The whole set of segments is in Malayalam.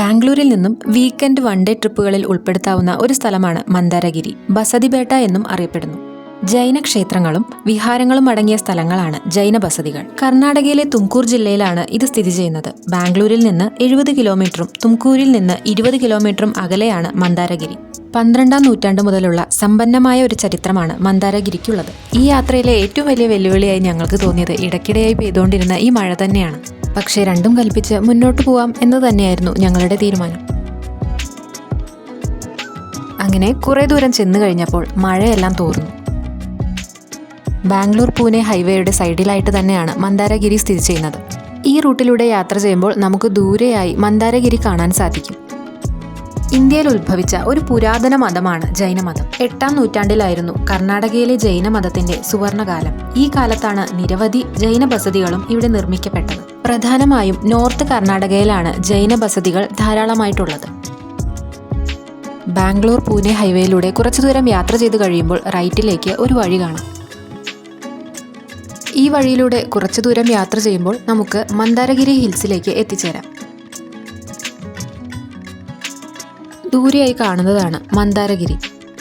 ബാംഗ്ലൂരിൽ നിന്നും വീക്കെൻഡ് വൺ ഡേ ട്രിപ്പുകളിൽ ഉൾപ്പെടുത്താവുന്ന ഒരു സ്ഥലമാണ് മന്ദാരഗിരി. ബസതിപേട്ട എന്നും അറിയപ്പെടുന്നു. ജൈന ക്ഷേത്രങ്ങളും വിഹാരങ്ങളും അടങ്ങിയ സ്ഥലങ്ങളാണ് ജൈന ബസതികൾ. കർണാടകയിലെ തുംകൂർ ജില്ലയിലാണ് ഇത് സ്ഥിതി ചെയ്യുന്നത്. ബാംഗ്ലൂരിൽ നിന്ന് 70 കിലോമീറ്ററും തുംകൂരിൽ നിന്ന് 20 കിലോമീറ്ററും അകലെയാണ് മന്ദാരഗിരി. 12ാം നൂറ്റാണ്ട് മുതലുള്ള സമ്പന്നമായ ഒരു ചരിത്രമാണ് മന്ദാരഗിരിക്കുള്ളത്. ഈ യാത്രയിലെ ഏറ്റവും വലിയ വെല്ലുവിളിയായി ഞങ്ങൾക്ക് തോന്നിയത് ഇടയ്ക്കിടെയായി പെയ്തുകൊണ്ടിരുന്ന ഈ മഴ തന്നെയാണ്. പക്ഷേ രണ്ടും കൽപ്പിച്ച് മുന്നോട്ട് പോവാം എന്ന് തന്നെയായിരുന്നു ഞങ്ങളുടെ തീരുമാനം. അങ്ങനെ കുറെ ദൂരം ചെന്നു കഴിഞ്ഞപ്പോൾ മഴയെല്ലാം തോർന്നു. ബാംഗ്ലൂർ പൂനെ ഹൈവേയുടെ സൈഡിലായിട്ട് തന്നെയാണ് മന്ദാരഗിരി സ്ഥിതി ചെയ്യുന്നത്. ഈ റൂട്ടിലൂടെ യാത്ര ചെയ്യുമ്പോൾ നമുക്ക് ദൂരെയായി മന്ദാരഗിരി കാണാൻ സാധിക്കും. ഇന്ത്യയിൽ ഉത്ഭവിച്ച ഒരു പുരാതന മതമാണ് ജൈനമതം. 8ാം നൂറ്റാണ്ടിലായിരുന്നു കർണാടകയിലെ ജൈനമതത്തിന്റെ സുവർണകാലം. ഈ കാലത്താണ് നിരവധി ജൈന ബസതികളും ഇവിടെ നിർമ്മിക്കപ്പെട്ടത്. പ്രധാനമായും നോർത്ത് കർണാടകയിലാണ് ജൈന ബസതികൾ ധാരാളമായിട്ടുള്ളത്. ബാംഗ്ലൂർ പൂനെ ഹൈവേയിലൂടെ കുറച്ചു ദൂരം യാത്ര ചെയ്ത് കഴിയുമ്പോൾ റൈറ്റിലേക്ക് ഒരു വഴി കാണാം. ഈ വഴിയിലൂടെ കുറച്ചു ദൂരം യാത്ര ചെയ്യുമ്പോൾ നമുക്ക് മന്ദാരഗിരി ഹിൽസിലേക്ക് എത്തിച്ചേരാം. ദൂരെയായി കാണുന്നതാണ് മന്ദാരഗിരി.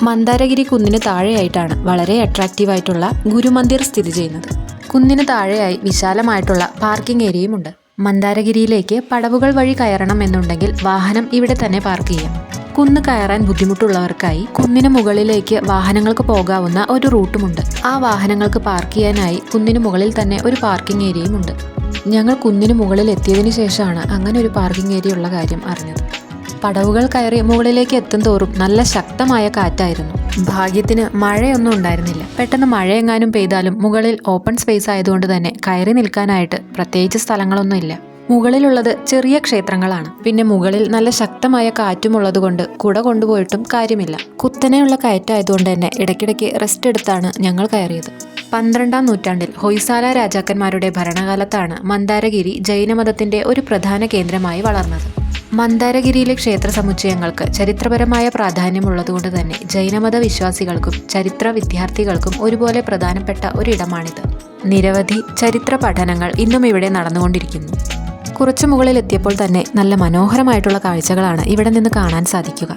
മന്ദാരഗിരി കുന്നിന് താഴെയായിട്ടാണ് വളരെ അട്രാക്റ്റീവായിട്ടുള്ള ഗുരുമന്ദിർ സ്ഥിതി ചെയ്യുന്നത്. കുന്നിന് താഴെയായി വിശാലമായിട്ടുള്ള പാർക്കിംഗ് ഏരിയയുമുണ്ട്. മന്ദാരഗിരിയിലേക്ക് പടവുകൾ വഴി കയറണം എന്നുണ്ടെങ്കിൽ വാഹനം ഇവിടെ തന്നെ പാർക്ക് ചെയ്യാം. കുന്ന് കയറാൻ ബുദ്ധിമുട്ടുള്ളവർക്കായി കുന്നിന് മുകളിലേക്ക് വാഹനങ്ങൾക്ക് പോകാവുന്ന ഒരു റൂട്ടുമുണ്ട്. ആ വാഹനങ്ങൾക്ക് പാർക്ക് ചെയ്യാനായി കുന്നിന് മുകളിൽ തന്നെ ഒരു പാർക്കിംഗ് ഏരിയയുമുണ്ട്. ഞങ്ങൾ കുന്നിന് മുകളിൽ എത്തിയതിനു ശേഷമാണ് അങ്ങനെ ഒരു പാർക്കിംഗ് ഏരിയ ഉള്ള കാര്യം അറിഞ്ഞത്. പടവുകൾ കയറി മുകളിലേക്ക് എത്തും തോറും നല്ല ശക്തമായ കാറ്റായിരുന്നു. ഭാഗ്യത്തിന് മഴയൊന്നും ഉണ്ടായിരുന്നില്ല. പെട്ടെന്ന് മഴയെങ്ങാനും പെയ്താലും മുകളിൽ ഓപ്പൺ സ്പേസ് ആയതുകൊണ്ട് തന്നെ കയറി നിൽക്കാനായിട്ട് പ്രത്യേകിച്ച് സ്ഥലങ്ങളൊന്നുമില്ല. മുകളിലുള്ളത് ചെറിയ ക്ഷേത്രങ്ങളാണ്. പിന്നെ മുകളിൽ നല്ല ശക്തമായ കാറ്റുമുള്ളതുകൊണ്ട് കുട കൊണ്ടുപോയിട്ടും കാര്യമില്ല. കുത്തനെയുള്ള കയറ്റായതുകൊണ്ട് തന്നെ ഇടയ്ക്കിടയ്ക്ക് റെസ്റ്റ് എടുത്താണ് ഞങ്ങൾ കയറിയത്. 12ാം നൂറ്റാണ്ടിൽ ഹൊയ്സാല രാജാക്കന്മാരുടെ ഭരണകാലത്താണ് മന്ദാരഗിരി ജൈനമതത്തിന്റെ ഒരു പ്രധാന കേന്ദ്രമായി വളർന്നത്. മന്ദാരഗിരിയിലെ ക്ഷേത്ര സമുച്ചയങ്ങൾക്ക് ചരിത്രപരമായ പ്രാധാന്യമുള്ളതുകൊണ്ട് തന്നെ ജൈനമത വിശ്വാസികൾക്കും ചരിത്ര വിദ്യാർത്ഥികൾക്കും ഒരുപോലെ പ്രധാനപ്പെട്ട ഒരിടമാണിത്. നിരവധി ചരിത്ര പഠനങ്ങൾ ഇന്നും ഇവിടെ നടന്നുകൊണ്ടിരിക്കുന്നു. കുറച്ചു മുകളിൽ എത്തിയപ്പോൾ തന്നെ നല്ല മനോഹരമായിട്ടുള്ള കാഴ്ചകളാണ് ഇവിടെ നിന്ന് കാണാൻ സാധിക്കുക.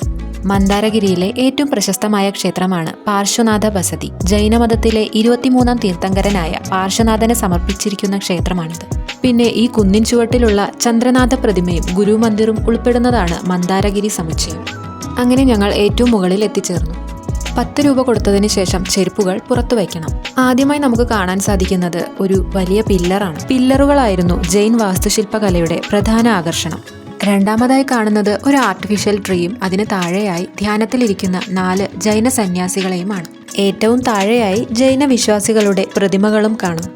മന്ദാരഗിരിയിലെ ഏറ്റവും പ്രശസ്തമായ ക്ഷേത്രമാണ് പാർശ്വനാഥ ബസതി. ജൈനമതത്തിലെ 23ാം തീർത്ഥങ്കരനായ പാർശ്വനാഥനെ സമർപ്പിച്ചിരിക്കുന്ന ക്ഷേത്രമാണിത്. പിന്നെ ഈ കുന്നിൻ ചുവട്ടിലുള്ള ചന്ദ്രനാഥ പ്രതിമയും ഗുരുമന്ദിറും ഉൾപ്പെടുന്നതാണ് മന്ദാരഗിരി സമുച്ചയം. അങ്ങനെ ഞങ്ങൾ ഏറ്റവും മുകളിൽ എത്തിച്ചേർന്നു. 10 രൂപ കൊടുത്തതിന് ശേഷം ചെരുപ്പുകൾ പുറത്തു വയ്ക്കണം. ആദ്യമായി നമുക്ക് കാണാൻ സാധിക്കുന്നത് ഒരു വലിയ പില്ലറാണ്. പില്ലറുകളായിരുന്നു ജൈൻ വാസ്തുശില്പകലയുടെ പ്രധാന ആകർഷണം. രണ്ടാമതായി കാണുന്നത് ഒരു ആർട്ടിഫിഷ്യൽ ട്രീയും അതിന് താഴെയായി ധ്യാനത്തിലിരിക്കുന്ന 4 ജൈന സന്യാസികളെയുമാണ്. ഏറ്റവും താഴെയായി ജൈന വിശ്വാസികളുടെ പ്രതിമകളും കാണാം.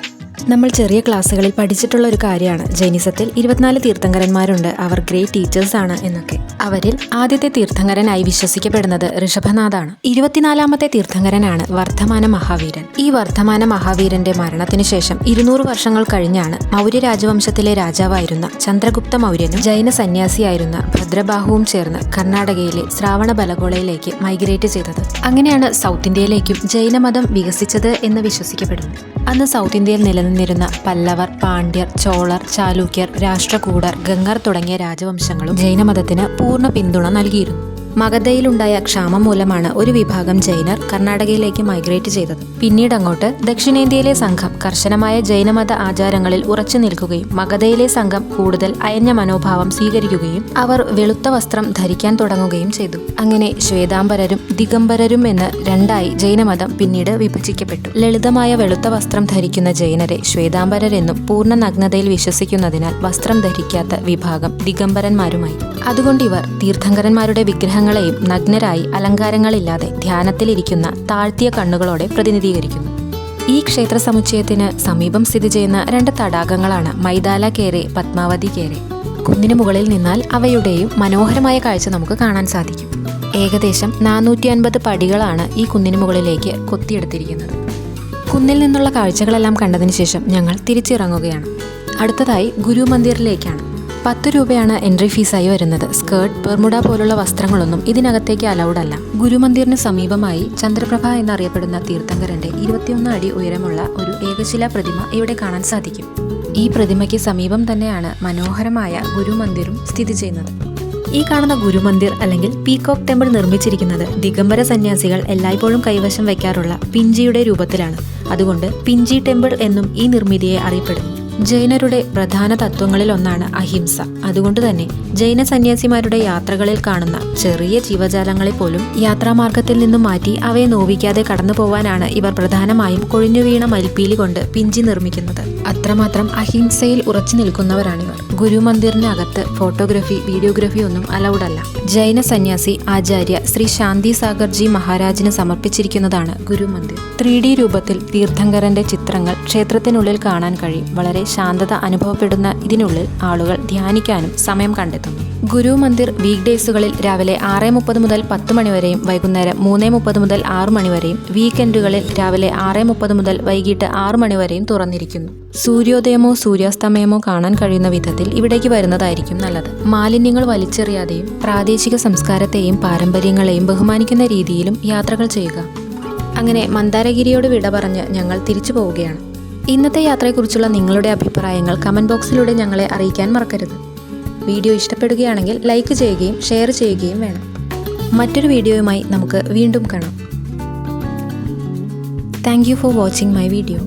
നമ്മൾ ചെറിയ ക്ലാസ്സുകളിൽ പഠിച്ചിട്ടുള്ള ഒരു കാര്യമാണ് ജൈനിസത്തിൽ 24 തീർത്ഥങ്കരന്മാരുണ്ട്, അവർ ഗ്രേറ്റ് ടീച്ചേഴ്സ് ആണ് എന്നൊക്കെ. അവരിൽ ആദ്യത്തെ തീർത്ഥങ്കരനായി വിശ്വസിക്കപ്പെടുന്നത് ഋഷഭനാഥാണ്. 24ാമത്തെ തീർത്ഥങ്കരനാണ് വർദ്ധമാന മഹാവീരൻ. ഈ വർദ്ധമാന മഹാവീരന്റെ മരണത്തിന് ശേഷം 200 വർഷങ്ങൾ കഴിഞ്ഞാണ് മൗര്യ രാജവംശത്തിലെ രാജാവായിരുന്ന ചന്ദ്രഗുപ്ത മൗര്യനും ജൈന സന്യാസിയായിരുന്ന ഭദ്രബാഹുവും ചേർന്ന് കർണാടകയിലെ ശ്രാവണബലഗോളയിലേക്ക് മൈഗ്രേറ്റ് ചെയ്തത്. അങ്ങനെയാണ് സൗത്ത് ഇന്ത്യയിലേക്കും ജൈനമതം വികസിച്ചത് എന്ന് വിശ്വസിക്കപ്പെടുന്നു. അന്ന് സൗത്ത് ഇന്ത്യയിൽ നിലനിന്നിരുന്ന പല്ലവർ, പാണ്ഡ്യർ, ചോളർ, ചാലൂക്യർ, രാഷ്ട്രകൂടർ, ഗംഗർ തുടങ്ങിയ രാജവംശങ്ങളും ജൈനമതത്തിന് പൂർണ്ണ പിന്തുണ നൽകിയിരുന്നു. മഗധയിലുണ്ടായ ക്ഷാമം മൂലമാണ് ഒരു വിഭാഗം ജൈനർ കർണാടകയിലേക്ക് മൈഗ്രേറ്റ് ചെയ്തത്. പിന്നീട് അങ്ങോട്ട് ദക്ഷിണേന്ത്യയിലെ സംഘം കർശനമായ ജൈനമത ആചാരങ്ങളിൽ ഉറച്ചു നിൽക്കുകയും മഗധയിലെ സംഘം കൂടുതൽ അയഞ്ഞ മനോഭാവം സ്വീകരിക്കുകയും അവർ വെളുത്ത വസ്ത്രം ധരിക്കാൻ തുടങ്ങുകയും ചെയ്തു. അങ്ങനെ ശ്വേതാംബരരും ദിഗംബരരും എന്ന് രണ്ടായി ജൈനമതം പിന്നീട് വിഭജിക്കപ്പെട്ടു. ലളിതമായ വെളുത്ത വസ്ത്രം ധരിക്കുന്ന ജൈനരെ ശ്വേതാംബരരെന്നും പൂർണ്ണ നഗ്നതയിൽ വിശ്വസിക്കുന്നതിനാൽ വസ്ത്രം ധരിക്കാത്ത വിഭാഗം ദിഗംബരന്മാരുമായി. അതുകൊണ്ട് ഇവർ തീർത്ഥങ്കരന്മാരുടെ വിഗ്രഹങ്ങളെയും നഗ്നരായി അലങ്കാരങ്ങളില്ലാതെ ധ്യാനത്തിലിരിക്കുന്ന താഴ്ത്തിയ കണ്ണുകളോടെ പ്രതിനിധീകരിക്കുന്നു. ഈ ക്ഷേത്ര സമുച്ചയത്തിന് സമീപം സ്ഥിതി ചെയ്യുന്ന 2 തടാകങ്ങളാണ് മൈതാല കേരെ, പത്മാവതി കേരെ. കുന്നിന് മുകളിൽ നിന്നാൽ അവയുടെയും മനോഹരമായ കാഴ്ച നമുക്ക് കാണാൻ സാധിക്കും. ഏകദേശം 450 പടികളാണ് ഈ കുന്നിന് മുകളിലേക്ക് കൊത്തിയെടുത്തിരിക്കുന്നത്. കുന്നിൽ നിന്നുള്ള കാഴ്ചകളെല്ലാം കണ്ടതിന് ശേഷം ഞങ്ങൾ തിരിച്ചിറങ്ങുകയാണ്. അടുത്തതായി ഗുരുമന്ദിറിലേക്കാണ്. 10 രൂപയാണ് എൻട്രി ഫീസായി വരുന്നത്. സ്കേർട്ട്, ബെർമുഡ പോലുള്ള വസ്ത്രങ്ങളൊന്നും ഇതിനകത്തേക്ക് അലൗഡ് അല്ല. ഗുരുമന്ദിറിന് സമീപമായി ചന്ദ്രപ്രഭ എന്നറിയപ്പെടുന്ന തീർത്ഥങ്കരന്റെ 21 അടി ഉയരമുള്ള ഒരു ഏകശിലാ പ്രതിമ ഇവിടെ കാണാൻ സാധിക്കും. ഈ പ്രതിമയ്ക്ക് സമീപം തന്നെയാണ് മനോഹരമായ ഗുരുമന്ദിറും സ്ഥിതി ചെയ്യുന്നത്. ഈ കാണുന്ന ഗുരുമന്ദിർ അല്ലെങ്കിൽ പീകോക്ക് ടെമ്പിൾ നിർമ്മിച്ചിരിക്കുന്നത് ദിഗംബര സന്യാസികൾ എല്ലായ്പ്പോഴും കൈവശം വയ്ക്കാറുള്ള പിഞ്ചിയുടെ രൂപത്തിലാണ്. അതുകൊണ്ട് പിഞ്ചി ടെമ്പിൾ എന്നും ഈ നിർമ്മിതിയെ അറിയപ്പെടുന്നു. ജൈനരുടെ പ്രധാന തത്വങ്ങളിൽ ഒന്നാണ് അഹിംസ. അതുകൊണ്ട് തന്നെ ജൈന സന്യാസിമാരുടെ യാത്രകളിൽ കാണുന്ന ചെറിയ ജീവജാലങ്ങളെ പോലും യാത്രാമാർഗത്തിൽ നിന്നും മാറ്റി അവയെ നോവിക്കാതെ കടന്നു പോവാനാണ് ഇവർ പ്രധാനമായും കൊഴിഞ്ഞു വീണ മൽപ്പീലി കൊണ്ട് പിഞ്ചി നിർമ്മിക്കുന്നത്. അത്രമാത്രം അഹിംസയിൽ ഉറച്ചു നിൽക്കുന്നവരാണിവർ. ഗുരുമന്ദിറിനകത്ത് ഫോട്ടോഗ്രഫി, വീഡിയോഗ്രഫി ഒന്നും അലൗഡ് അല്ല. ജൈന സന്യാസി ആചാര്യ ശ്രീ ശാന്തി സാഗർജി മഹാരാജിന് സമർപ്പിച്ചിരിക്കുന്നതാണ് ഗുരുമന്ദിർ. 3D രൂപത്തിൽ തീർത്ഥങ്കരന്റെ ചിത്രങ്ങൾ ക്ഷേത്രത്തിനുള്ളിൽ കാണാൻ കഴിയും. വളരെ ശാന്തത അനുഭവപ്പെടുന്ന ഇതിനുള്ളിൽ ആളുകൾ ധ്യാനിക്കാനും സമയം കണ്ടെത്തുന്നു. ഗുരു മന്ദിർ വീക്ക് ഡേയ്സുകളിൽ രാവിലെ 6:30 മുതൽ 10 മണിവരെയും വൈകുന്നേരം 3:30 മുതൽ 6 മണിവരെയും, വീക്കെൻഡുകളിൽ രാവിലെ 6:30 മുതൽ വൈകിട്ട് 6 മണിവരെയും തുറന്നിരിക്കുന്നു. സൂര്യോദയമോ സൂര്യാസ്തമയമോ കാണാൻ കഴിയുന്ന വിധത്തിൽ ഇവിടേക്ക് വരുന്നതായിരിക്കും നല്ലത്. മാലിന്യങ്ങൾ വലിച്ചെറിയാതെയും പ്രാദേശിക സംസ്കാരത്തെയും പാരമ്പര്യങ്ങളെയും ബഹുമാനിക്കുന്ന രീതിയിലും യാത്രകൾ ചെയ്യുക. അങ്ങനെ മന്ദാരഗിരിയോട് വിട പറഞ്ഞ് ഞങ്ങൾ തിരിച്ചു പോവുകയാണ്. ഇന്നത്തെ യാത്രയെക്കുറിച്ചുള്ള നിങ്ങളുടെ അഭിപ്രായങ്ങൾ കമൻറ്റ് ബോക്സിലൂടെ ഞങ്ങളെ അറിയിക്കാൻ മറക്കരുത്. വീഡിയോ ഇഷ്ടപ്പെടുകയാണെങ്കിൽ ലൈക്ക് ചെയ്യുകയും ഷെയർ ചെയ്യുകയും വേണം. മറ്റൊരു വീഡിയോയുമായി നമുക്ക് വീണ്ടും കാണാം. Thank you for watching my video.